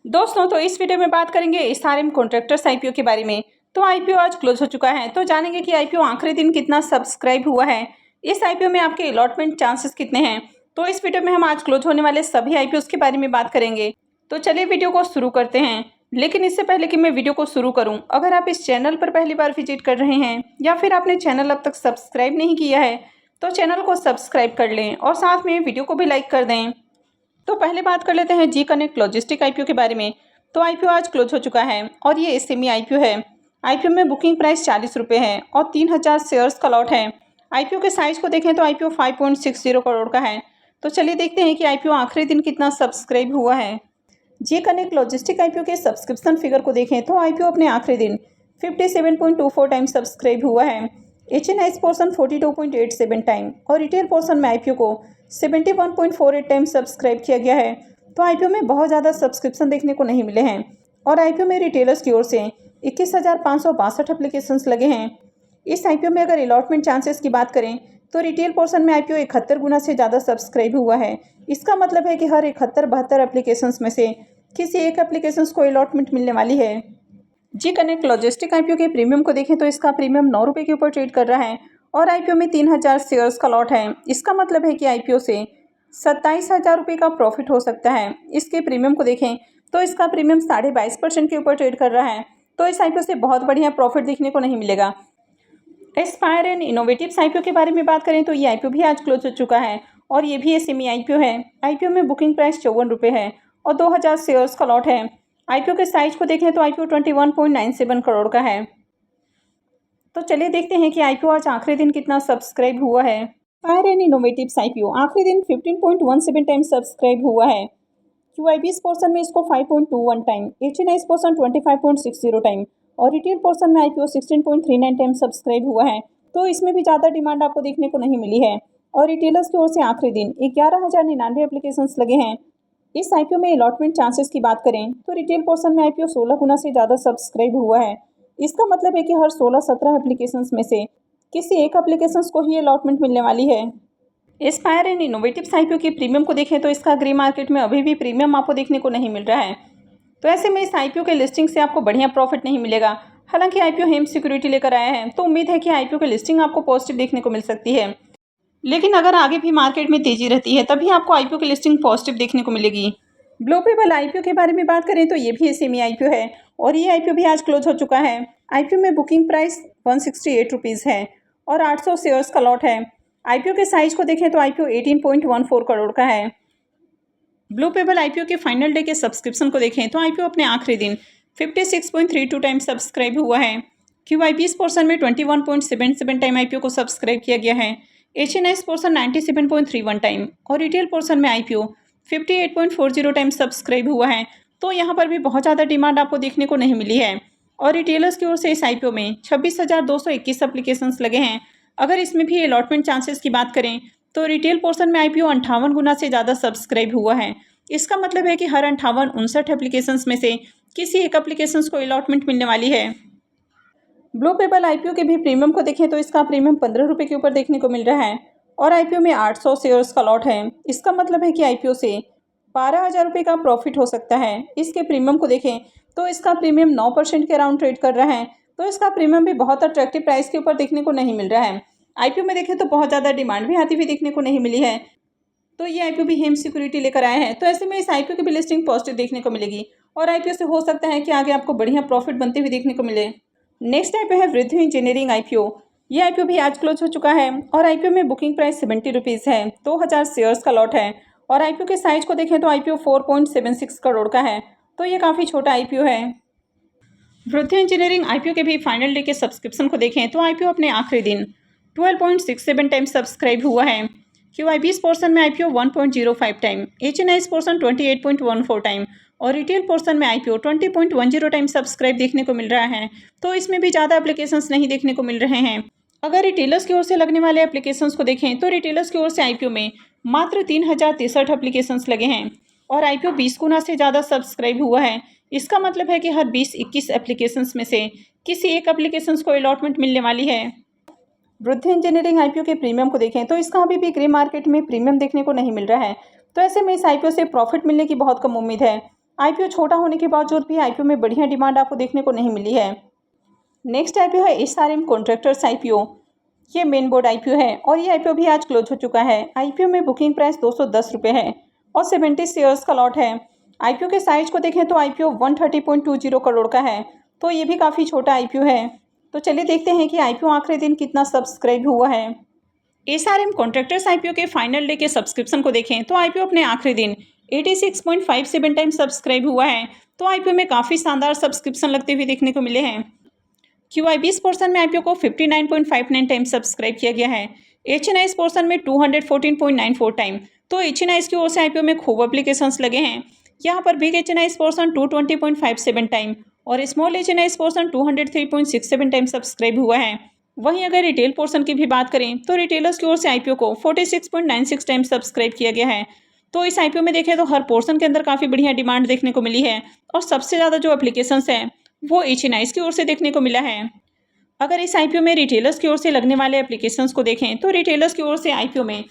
दोस्तों तो इस वीडियो में बात करेंगे एसआरएम कॉन्ट्रैक्टर्स आईपीओ के बारे में। तो आईपीओ आज क्लोज हो चुका है, तो जानेंगे कि आईपीओ आखिरी दिन कितना सब्सक्राइब हुआ है, इस आईपीओ में आपके अलॉटमेंट चांसेस कितने हैं। तो इस वीडियो में हम आज क्लोज होने वाले सभी आईपीओ के बारे में बात करेंगे। तो चलिए वीडियो को शुरू करते हैं। लेकिन इससे पहले कि मैं वीडियो को शुरू करूँ, अगर आप इस चैनल पर पहली बार विजिट कर रहे हैं या फिर आपने चैनल अब तक सब्सक्राइब नहीं किया है तो चैनल को सब्सक्राइब कर लें और साथ में वीडियो को भी लाइक कर दें। तो पहले बात कर लेते हैं जी कनेक्ट लॉजिस्टिक आईपीओ के बारे में। तो आईपीओ आज क्लोज हो चुका है और ये एसएमई आईपीओ है। आईपीओ में बुकिंग प्राइस 40 रुपये है और 3000 शेयर्स का लॉट है। आईपीओ के साइज को देखें तो आईपीओ 5.60 करोड़ का है। तो चलिए देखते हैं कि आईपीओ आखिरी दिन कितना सब्सक्राइब हुआ है। जी कनेक्ट लॉजिस्टिक आईपीओ के सब्सक्रिप्शन फिगर को देखें तो आईपीओ अपने आखिरी दिन 57.24 टाइम सब्सक्राइब हुआ है। एचएनआईस पोर्सन 42.87 टाइम और रिटेल पोर्सन में आईपीओ को 71.48 टाइम सब्सक्राइब किया गया है। तो आईपीओ में बहुत ज़्यादा सब्सक्रिप्शन देखने को नहीं मिले हैं और आईपीओ में रिटेलर्स की ओर से 21,562 एप्लीकेशंस लगे हैं। इस आईपीओ में अगर अलॉटमेंट चांसेस की बात करें तो रिटेल पोर्शन में आईपीओ 71 गुना से ज़्यादा सब्सक्राइब हुआ है। इसका मतलब है कि हर 71-72 एप्लीकेशंस में से किसी एक एप्लीकेशंस को अलॉटमेंट मिलने वाली है। जी कनेक्ट लॉजिस्टिक आईपीओ के प्रीमियम को देखें तो इसका प्रीमियम 9 रुपये के ऊपर ट्रेड कर रहा है और आईपीओ में 3000 शेयर्स का लॉट है। इसका मतलब है कि आईपीओ से 27,000 रुपये का प्रॉफिट हो सकता है। इसके प्रीमियम को देखें तो इसका प्रीमियम 22.5% के ऊपर ट्रेड कर रहा है। तो इस आईपीओ से बहुत बढ़िया प्रॉफिट देखने को नहीं मिलेगा। एस्पायर एंड इनोवेटिव्स आईपीओ के बारे में बात करें तो ये आईपीओ भी आज क्लोज हो चुका है और ये भी एसएमई आईपीओ है। आईपीओ में बुकिंग प्राइस 54 रुपये है और 2000 शेयर्स का लॉट है। आईपीओ के साइज को देखें तो आईपीओ 21.97 करोड़ का है। तो चलिए देखते हैं कि आईपीओ आज आखिरी दिन कितना सब्सक्राइब हुआ है। फायर एंड इनोवेटिव्स आईपीओ आखिरी दिन 15.17 टाइम सब्सक्राइब हुआ है। क्यूआईबीएस पोर्सन में इसको 5.21 टाइम, एचएनआईस पोर्सन 25.60 टाइम और रिटेल पोर्सन में आईपीओ 16.39 टाइम सब्सक्राइब हुआ है। तो इसमें भी ज़्यादा डिमांड आपको देखने को नहीं मिली है और रिटेलर्स की ओर से आखिरी दिन 11,099 एप्लीकेशंस लगे हैं। इस आईपीओ में अलॉटमेंट चांसेस की बात करें तो रिटेल पोर्सन में आईपीओ 16 गुना से ज़्यादा सब्सक्राइब हुआ है। इसका मतलब है कि हर 16-17 एप्लीकेशंस में से किसी एक एप्लीकेशंस को ही अलॉटमेंट मिलने वाली है। एस्पायर एंड इनोवेटिव्स आईपीओ के प्रीमियम को देखें तो इसका ग्रे मार्केट में अभी भी प्रीमियम आपको देखने को नहीं मिल रहा है। तो ऐसे में इस आईपीओ के लिस्टिंग से आपको बढ़िया प्रॉफिट नहीं मिलेगा। हालांकि आईपीओ हेम सिक्योरिटी लेकर आया है तो उम्मीद है कि आईपीओ की लिस्टिंग आपको पॉजिटिव देखने को मिल सकती है। लेकिन अगर आगे भी मार्केट में तेजी रहती है तभी आपको आईपीओ की लिस्टिंग पॉजिटिव देखने को मिलेगी। ग्लोबल आईपीओ के बारे में बात करें तो ये भी एसएमई आईपीओ है और ये आईपीओ भी आज क्लोज हो चुका है। आईपीओ में बुकिंग प्राइस 168 रुपीज़ है और 800 शेयर्स का लॉट है। आईपीओ के साइज को देखें तो आईपीओ 18.14 करोड़ का है। ब्लू पेबल आईपीओ के फाइनल डे के सब्सक्रिप्शन को देखें तो आईपीओ अपने आखिरी दिन 56.32 टाइम सब्सक्राइब हुआ है। क्यूआईबीएस पोर्सन में 21.77 टाइम आईपीओ को सब्सक्राइब किया गया है। एचएनआईस पोर्सन 97.31 टाइम और रिटेल पोर्सन में आईपीओ 58.40 टाइम सब्सक्राइब हुआ है। तो यहाँ पर भी बहुत ज़्यादा डिमांड आपको देखने को नहीं मिली है और रिटेलर्स की ओर से इस आईपीओ में 26,221 एप्लीकेशंस लगे हैं। अगर इसमें भी अलॉटमेंट चांसेस की बात करें तो रिटेल पोर्शन में आईपीओ 58 गुना से ज़्यादा सब्सक्राइब हुआ है। इसका मतलब है कि हर 58-59 एप्लीकेशंस में से किसी एक एप्लीकेशंस को अलॉटमेंट मिलने वाली है। ब्लू पेबल आईपीओ के भी प्रीमियम को देखें तो इसका प्रीमियम 15 रुपये के ऊपर देखने को मिल रहा है और आईपीओ में 800 शेयर्स का लॉट है। इसका मतलब है कि आईपीओ से 12,000 रुपये का प्रॉफिट हो सकता है। इसके प्रीमियम को देखें तो इसका प्रीमियम 9% के अराउंड ट्रेड कर रहा है। तो इसका प्रीमियम भी बहुत अट्रैक्टिव प्राइस के ऊपर देखने को नहीं मिल रहा है। आईपीओ में देखें तो बहुत ज़्यादा डिमांड भी आती हुई देखने को नहीं मिली है। तो ये आईपीओ भी हेम सिक्योरिटी लेकर आए हैं। तो ऐसे में इस आईपीओ की भी लिस्टिंग पॉजिटिव देखने को मिलेगी और आईपीओ से हो सकता है कि आगे आपको बढ़िया प्रॉफिट बनते हुए देखने को मिले। नेक्स्ट आईपीओ है वृद्धि इंजीनियरिंग आईपीओ। ये आईपीओ भी आज क्लोज हो चुका है और आईपीओ में बुकिंग प्राइस 70 रुपीज़ है, 2000 शेयर्स का लॉट है और आईपीओ के साइज को देखें तो आईपीओ 4.76 करोड़ का है। तो ये काफ़ी छोटा आईपीओ है। वृद्धि इंजीनियरिंग आईपीओ के भी फाइनल डे के सब्सक्रिप्शन को देखें तो आईपीओ अपने आखिरी दिन 12.67 टाइम सब्सक्राइब हुआ है। क्यूआईबीएस पोर्सन में IPO 1.05 time, HNIs portion 28.14 time और रिटेल पोर्सन में आईपीओ 20.10 टाइम सब्सक्राइब देखने को मिल रहा है। तो इसमें भी ज़्यादा एप्लीकेशंस नहीं देखने को मिल रहे हैं। अगर रिटेलर्स की ओर से लगने वाले एप्लीकेशंस को देखें तो रिटेलर्स की ओर से आईपीओ में मात्र 3063 एप्लीकेशंस लगे हैं और आईपीओ 20 गुना से ज़्यादा सब्सक्राइब हुआ है। इसका मतलब है कि हर 20-21 एप्लीकेशंस में से किसी एक एप्लीकेशंस को अलॉटमेंट मिलने वाली है। वृद्धि इंजीनियरिंग आईपीओ के प्रीमियम को देखें तो इसका अभी भी ग्रे मार्केट में प्रीमियम देखने को नहीं मिल रहा है। तो ऐसे में इस आईपीओ से प्रॉफिट मिलने की बहुत कम उम्मीद है। आईपीओ छोटा होने के बावजूद भी आईपीओ में बढ़िया डिमांड आपको देखने को नहीं मिली है। नेक्स्ट आईपीओ है एसआरएम कॉन्ट्रैक्टर्स आईपीओ। ये मेन बोर्ड आईपीओ है और ये आईपीओ भी आज क्लोज हो चुका है। आईपीओ में बुकिंग प्राइस 210 रुपये है और 70 शेयर्स का लॉट है। आईपीओ के साइज को देखें तो आईपीओ 130.20 करोड़ का है, तो ये भी काफ़ी छोटा आईपीओ है। तो चलिए देखते हैं कि आईपीओ आखिरी दिन कितना सब्सक्राइब हुआ है। एसआरएम कॉन्ट्रैक्टर्स आईपीओ के फाइनल डे के सब्सक्रिप्शन को देखें तो आईपीओ अपने आखिरी दिन 86.57 टाइम सब्सक्राइब हुआ है। तो आईपीओ में काफ़ी शानदार सब्सक्रिप्शन लगते हुए देखने को मिले हैं। QI20 पोर्शन में आईपीओ को 59.59 टाइम सब्सक्राइब किया गया है। HNIs पोर्शन में 214.94 टाइम। तो HNIs की ओर से आईपीओ में खूब एप्लीकेशंस लगे हैं। यहाँ पर बिग HNIs पोर्शन 220.57 टाइम और small HNIs portion 203.67 time subscribe हुआ है। वहीं अगर रिटेल पोर्शन की भी बात करें तो रिटेलर्स की ओर से आईपीओ को 46.96 टाइम सब्सक्राइब किया गया है। तो इस आईपीओ में देखें तो हर पोर्शन के अंदर काफ़ी बढ़िया डिमांड देखने को मिली है और सबसे ज़्यादा जो एप्लीकेशंस हैं वो HNIs की ओर से देखने को मिला है। अगर इस आईपीओ में रिटेलर्स की ओर से लगने वाले एप्लीकेशंस को देखें तो रिटेलर्स की ओर से आईपीओ में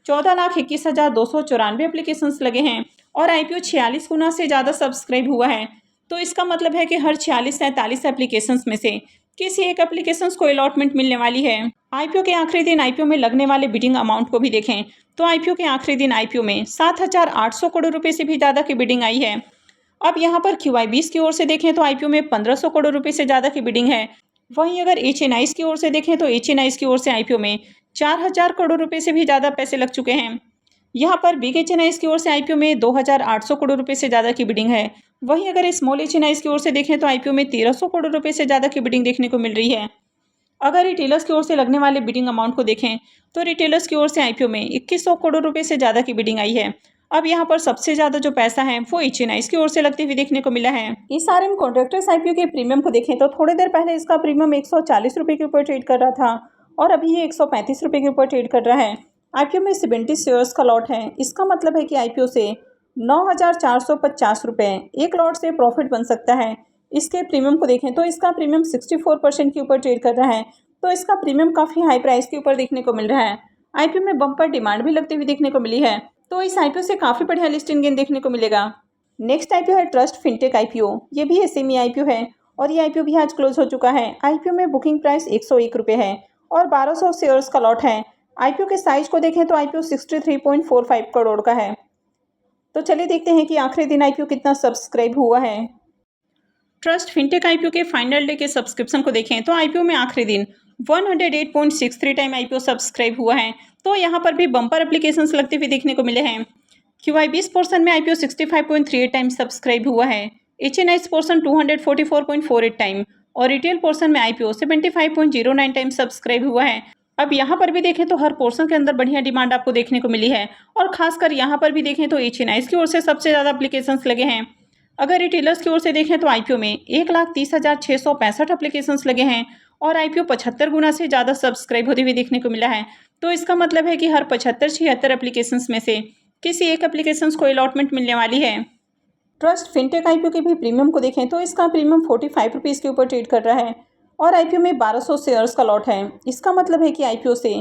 14,21,294 एप्लीकेशंस लगे हैं और आईपीओ 46 गुना से ज़्यादा सब्सक्राइब हुआ है। तो इसका मतलब है कि हर 46 से 43 एप्लीकेशंस में से किसी एक एप्लीकेशंस को अलॉटमेंट मिलने वाली है। आईपीओ के आखिरी दिन आईपीओ में लगने वाले बिडिंग अमाउंट को भी देखें तो आईपीओ के आखिरी दिन आईपीओ में 7,800 करोड़ रुपये से भी ज़्यादा की बिडिंग आई है। अब यहाँ पर QI20 की ओर से देखें तो आईपीओ में 1500 करोड़ रुपये से ज़्यादा की बिडिंग है। वहीं अगर HNIs की ओर से देखें तो HNIs की ओर से आईपीओ में 4000 करोड़ रुपये से भी ज़्यादा पैसे लग चुके हैं। यहाँ पर बिग HNIs की ओर से आईपीओ में 2800 करोड़ रुपये से ज़्यादा की बिडिंग है। वहीं अगर स्मॉल HNIs की ओर से देखें तो आईपीओ में 1300 करोड़ रुपये से ज़्यादा की बिडिंग देखने को मिल रही है। अगर रिटेलर्स की ओर से लगने वाले बिडिंग अमाउंट को देखें तो रिटेलर्स की ओर से आईपीओ में 2100 करोड़ रुपये से ज़्यादा की बिडिंग आई है। अब यहाँ पर सबसे ज़्यादा जो पैसा है वो HNIs की ओर से लगते हुए देखने को मिला है। एसआरएम कॉन्ट्रैक्टर्स आईपीओ के प्रीमियम को देखें तो थोड़ी देर पहले इसका प्रीमियम 140 रुपये के ऊपर ट्रेड कर रहा था और अभी ये 135 रुपये के ऊपर ट्रेड कर रहा है। आईपीओ में 70 शेयर्स का लॉट है। इसका मतलब है कि आईपीओ से 9,450 रुपये एक लॉट से प्रॉफिट बन सकता है। इसके प्रीमियम को देखें तो इसका प्रीमियम 64% के ऊपर ट्रेड कर रहा है, तो इसका प्रीमियम काफ़ी हाई प्राइस के ऊपर देखने को मिल रहा है। आईपीओ में बम्पर डिमांड भी लगती हुई देखने को मिली है, तो इस आईपीओ से काफ़ी बढ़िया लिस्टिंग गेन देखने को मिलेगा। नेक्स्ट आईपीओ है ट्रस्ट फिनटेक आईपीओ। ये भी SME आईपीओ है और ये आईपीओ भी आज क्लोज हो चुका है। आईपीओ में बुकिंग प्राइस 101 रुपये है और 1200 शेयर्स का लॉट है। आईपीओ के साइज को देखें तो आईपीओ 63.45 करोड़ का है। तो चलिए देखते हैं कि आखिरी दिन आईपीओ कितना सब्सक्राइब हुआ है। ट्रस्ट फिनटेक आईपीओ के फाइनल डे के सब्सक्रिप्शन को देखें तो आईपीओ में आखिरी दिन 108.63 टाइम आईपीओ सब्सक्राइब हुआ है। तो यहाँ पर भी बम्पर एप्लीकेशंस लगते हुए देखने को मिले हैं। QI20 पोर्शन में आईपीओ 65.38 टाइम सब्सक्राइब हुआ है। HNIs पोर्शन 244.48 टाइम और रिटेल पोर्शन में आईपीओ 75.09 टाइम सब्सक्राइब हुआ है। अब यहाँ पर भी देखें तो हर पोर्शन के अंदर बढ़िया डिमांड आपको देखने को मिली है और खासकर यहाँ पर भी देखें तो HNIs की ओर से सबसे ज़्यादा एप्लीकेशंस लगे हैं। अगर रिटेलर्स की ओर से देखें तो आईपीओ में 1,30,665 एप्लीकेशंस लगे हैं और आईपीओ 75 गुना से ज़्यादा सब्सक्राइब होते हुए देखने को मिला है। तो इसका मतलब है कि हर 75-76 एप्लीकेशंस में से किसी एक एप्लीकेशंस को अलॉटमेंट मिलने वाली है। ट्रस्ट फिनटेक आईपीओ के भी प्रीमियम को देखें तो इसका प्रीमियम 45 रुपीज़ के ऊपर ट्रेड कर रहा है और आईपीओ में 1200 शेयर्स का लॉट है। इसका मतलब है कि आईपीओ से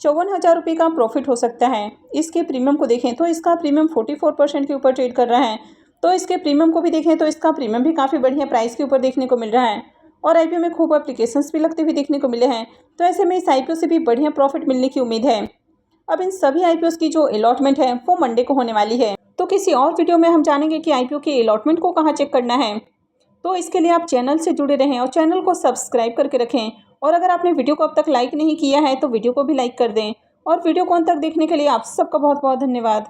54,000 रुपये का प्रॉफिट हो सकता है। इसके प्रीमियम को देखें तो इसका प्रीमियम 44% के ऊपर ट्रेड कर रहा है। तो इसके प्रीमियम को भी देखें तो इसका प्रीमियम भी काफ़ी बढ़िया प्राइस के ऊपर देखने को मिल रहा है और आईपीओ में खूब एप्लीकेशंस भी लगते हुए देखने को मिले हैं। तो ऐसे में इस आईपीओ से भी बढ़िया प्रॉफिट मिलने की उम्मीद है। अब इन सभी आईपीओस की जो अलॉटमेंट है वो मंडे को होने वाली है। तो किसी और वीडियो में हम जानेंगे कि आईपीओ की अलॉटमेंट को कहाँ चेक करना है। तो इसके लिए आप चैनल से जुड़े रहें और चैनल को सब्सक्राइब करके रखें। और अगर आपने वीडियो को अब तक लाइक नहीं किया है तो वीडियो को भी लाइक कर दें। और वीडियो को अंत तक देखने के लिए आप सबका बहुत बहुत धन्यवाद।